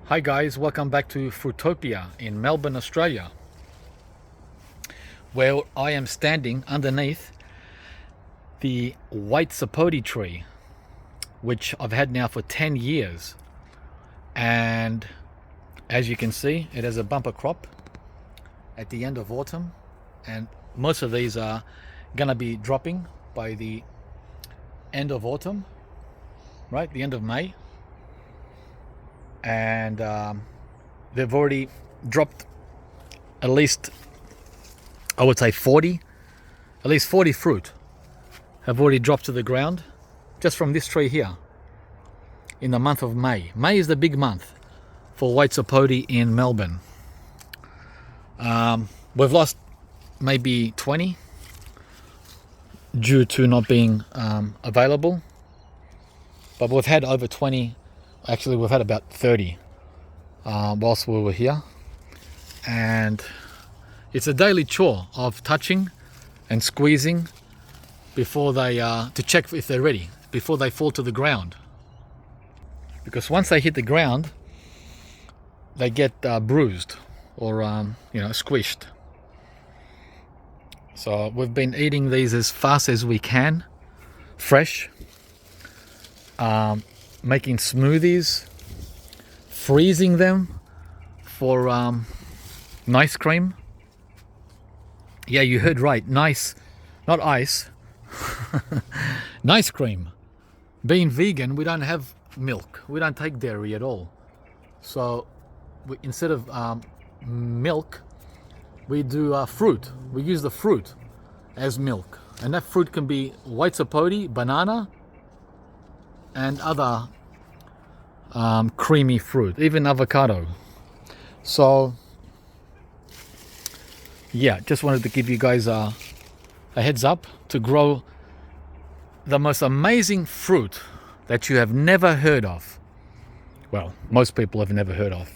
Hi guys, welcome back to Fruitopia in Melbourne, Australia, where I am standing underneath the white sapote tree, which I've had now for 10 years. And as you can see, it has a bumper crop at the end of autumn, and most of these are gonna be dropping by the end of autumn, right? The end of May. And they've already dropped at least, I would say 40 fruit have already dropped to the ground just from this tree here in the month of May. May is the big month for white sapote in Melbourne. We've lost maybe 20 due to not being available, but we've had over 20. Actually, we've had about 30 whilst we were here, and it's a daily chore of touching and squeezing before they to check if they're ready before they fall to the ground, because once they hit the ground they get bruised or squished. So we've been eating these as fast as we can, fresh, making smoothies, freezing them for nice cream. Yeah, you heard right, nice, not ice. Nice cream. Being vegan, we don't have milk, we don't take dairy at all, so instead of milk we do fruit. We use the fruit as milk, and that fruit can be white sapote, banana, and other creamy fruit, even avocado. So yeah, just wanted to give you guys a heads up to grow the most amazing fruit that you have never heard of. Well, most people have never heard of.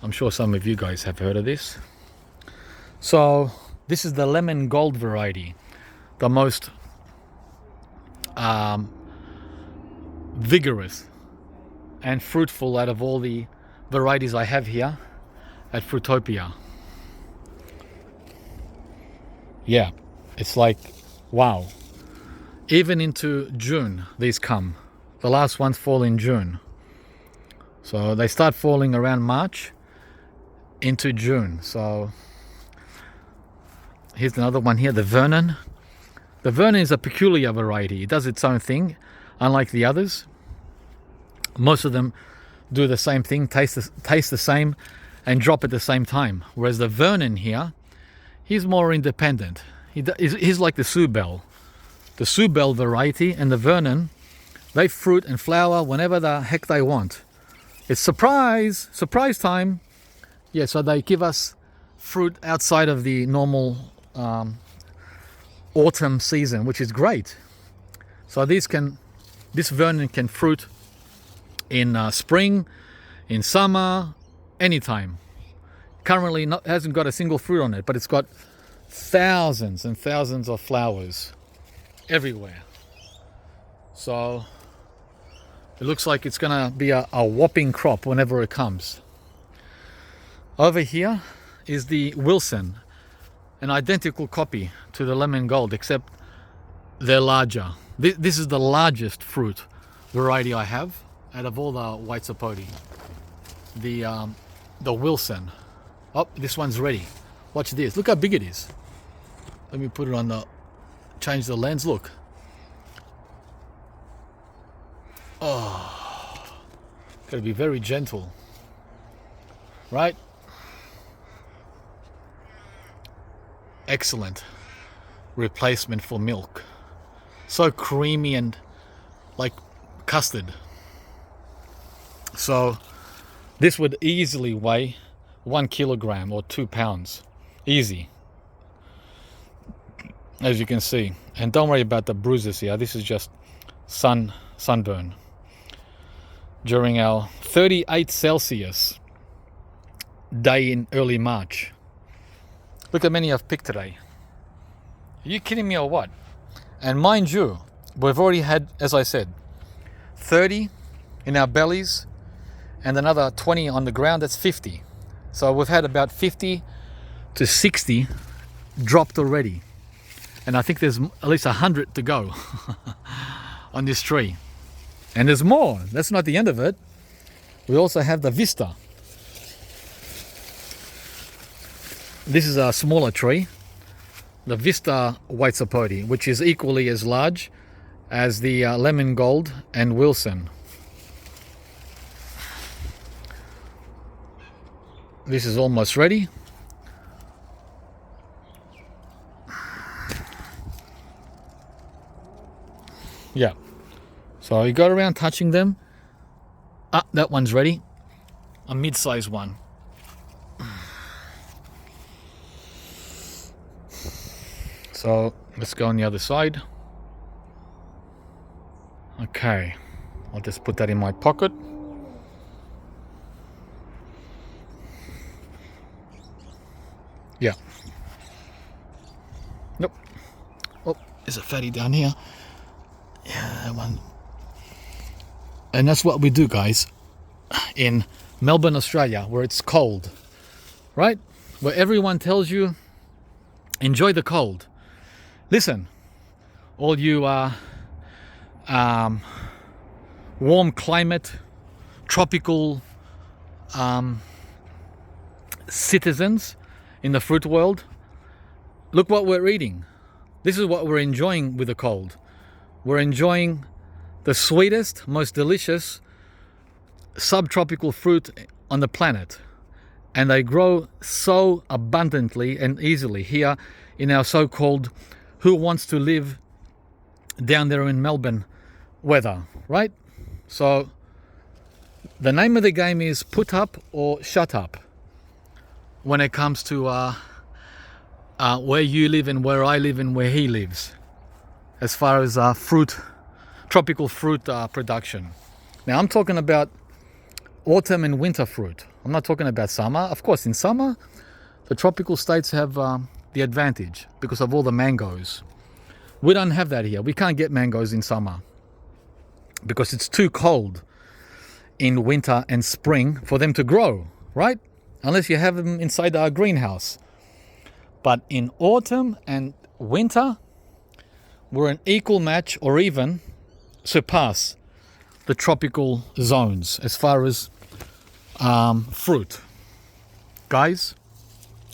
I'm sure some of you guys have heard of this. So this is the lemon gold variety, the most vigorous and fruitful out of all the varieties I have here at Fruitopia. Yeah, it's like, wow. Even into June these come. The last ones fall in June. So they start falling around March into June. So here's another one here, the Vernon. The Vernon is a peculiar variety. It does its own thing, unlike the others. Most of them do the same thing, taste the same, and drop at the same time. Whereas the Vernon here, he's more independent. He's like the Subel. The Subel variety and the Vernon, they fruit and flower whenever the heck they want. It's surprise time. Yeah, so they give us fruit outside of the normal autumn season, which is great. So this Vernon can fruit in spring, in summer, anytime. Currently hasn't got a single fruit on it, but it's got thousands and thousands of flowers everywhere. So it looks like it's gonna be a whopping crop whenever it comes. Over here is the Wilson, an identical copy to the lemon gold, except they're larger. This is the largest fruit variety I have out of all the white sapote. The Wilson. Oh, this one's ready. Watch this. Look how big it is. Let me put it on change the lens. Look. Oh, gotta be very gentle, right? Excellent replacement for milk. So creamy and like custard. So this would easily weigh 1 kilogram or 2 pounds. Easy. As you can see. And don't worry about the bruises here. This is just sunburn. During our 38 Celsius day in early March. Look how many I've picked today. Are you kidding me or what? And mind you, we've already had, as I said, 30 in our bellies, and another 20 on the ground. That's 50. So we've had about 50 to 60 dropped already, and I think there's at least 100 to go on this tree. And there's more. That's not the end of it. We also have the Vista. This is a smaller tree, the Vista white sapote, which is equally as large as the lemon gold and Wilson. This is almost ready. Yeah. So you go around touching them. Ah, that one's ready. A mid-sized one. So let's go on the other side. Okay, I'll just put that in my pocket. Yeah. Nope. Oh, there's a fatty down here. Yeah, that one. And that's what we do, guys, in Melbourne, Australia, where it's cold, right? Where everyone tells you, enjoy the cold. Listen, all you warm climate, tropical citizens in the fruit world, look what we're eating. This is what we're enjoying with the cold. We're enjoying the sweetest, most delicious subtropical fruit on the planet. And they grow so abundantly and easily here in our so-called who wants to live down there in Melbourne weather, right? So the name of the game is put up or shut up when it comes to where you live and where I live and where he lives, as far as tropical fruit production. Now I'm talking about autumn and winter fruit. I'm not talking about summer. Of course, in summer, the tropical states have the advantage because of all the mangoes. We don't have that here. We can't get mangoes in summer because it's too cold in winter and spring for them to grow, right? Unless you have them inside our greenhouse. But in autumn and winter, we're an equal match or even surpass the tropical zones as far as fruit, guys.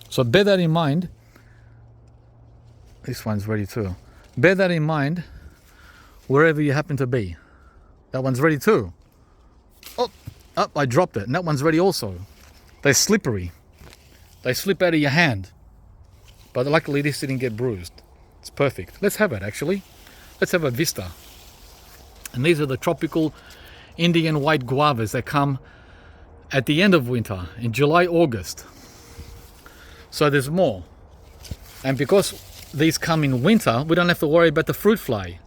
So bear that in mind. This one's ready too. Bear that in mind wherever you happen to be. That one's ready too. Oh, I dropped it. And that one's ready also. They're slippery. They slip out of your hand. But luckily this didn't get bruised. It's perfect. Let's have it actually. Let's have a Vista. And these are the tropical Indian white guavas that come at the end of winter, in July, August. So there's more. And because these come in winter, we don't have to worry about the fruit fly.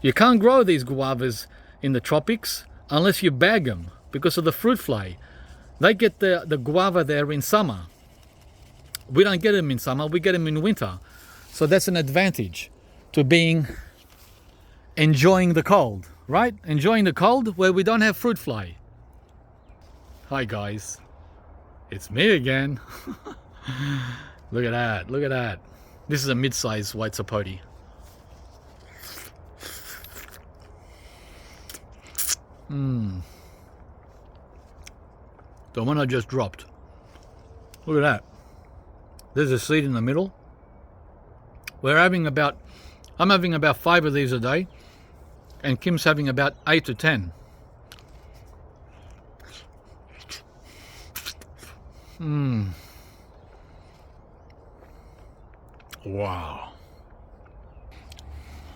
You can't grow these guavas in the tropics unless you bag them because of the fruit fly. They get the guava there in summer. We don't get them in summer, we get them in winter. So that's an advantage to enjoying the cold, right? Enjoying the cold where we don't have fruit fly. Hi guys, it's me again. Look at that, look at that. This is a mid-sized white sapote. The one I just dropped. Look at that. There's a seed in the middle. I'm having about 5 of these a day, and Kim's having about 8 to 10. Wow.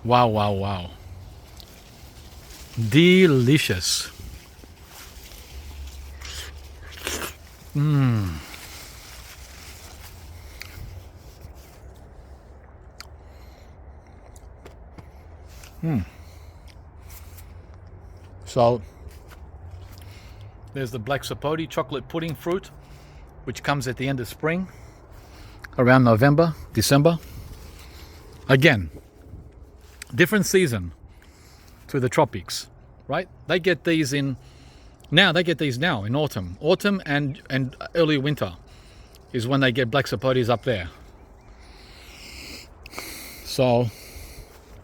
Wow, wow, wow. Delicious. So there's the black sapote chocolate pudding fruit, which comes at the end of spring, around November, December. Again, different season to the tropics, right? They get these in Now they get these now in autumn. Autumn and early winter is when they get black sapotes up there. So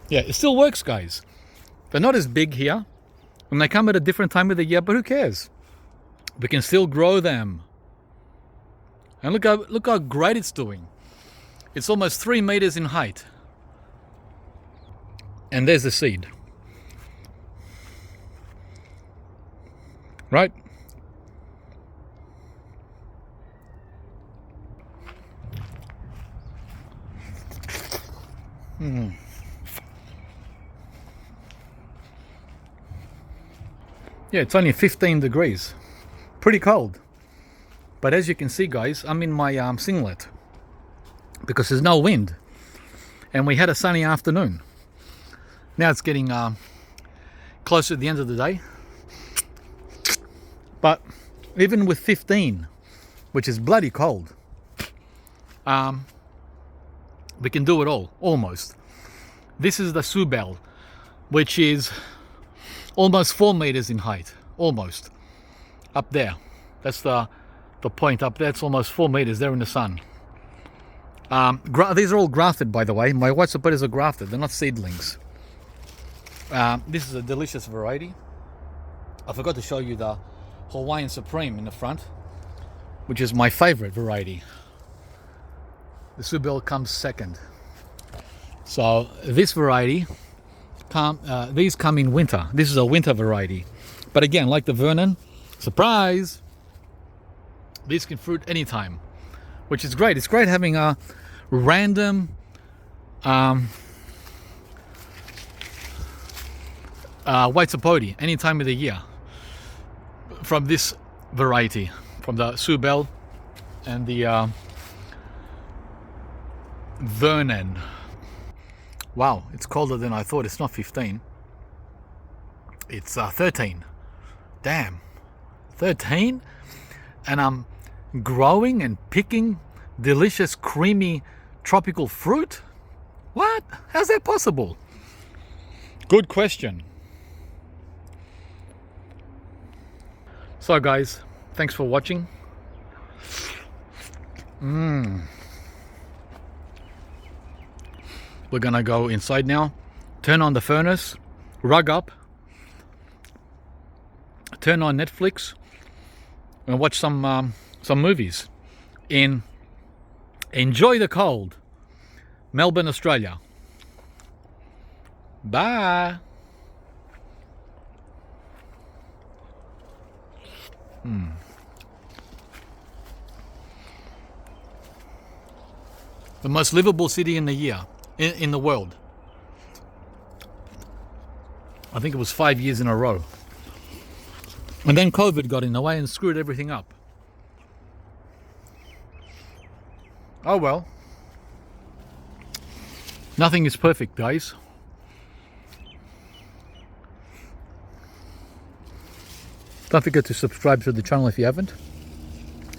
yeah, it still works, guys. They're not as big here, and they come at a different time of the year, but who cares? We can still grow them. And look how great it's doing. It's almost 3 meters in height. And there's the seed. Right? Yeah, it's only 15 degrees. Pretty cold. But as you can see, guys, I'm in my singlet because there's no wind. And we had a sunny afternoon. Now it's getting close to the end of the day. But even with 15, which is bloody cold, we can do it all, almost. This is the Subel, which is almost 4 meters in height, almost. Up there. That's the point up there. It's almost 4 meters there in the sun. These are all grafted, by the way. My white sapotes are grafted. They're not seedlings. This is a delicious variety. I forgot to show you the Hawaiian Supreme in the front, which is my favorite variety. The Subel comes second. So this variety, these come in winter. This is a winter variety. But again, like the Vernon, surprise, these can fruit anytime, which is great. It's great having a random white sapote any time of the year from this variety, from the Subel and the Vernon. Wow, it's colder than I thought. It's not 15. It's 13. Damn, 13? And I'm growing and picking delicious, creamy, tropical fruit? What? How's that possible? Good question. So guys, thanks for watching. We're gonna go inside now, turn on the furnace, rug up, turn on Netflix, and watch some movies. Enjoy the cold. Melbourne, Australia. Bye. The most livable city in the year, in the world. I think it was 5 years in a row. And then COVID got in the way and screwed everything up. Oh well. Nothing is perfect, guys. Don't forget to subscribe to the channel if you haven't.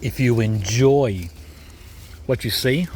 If you enjoy what you see,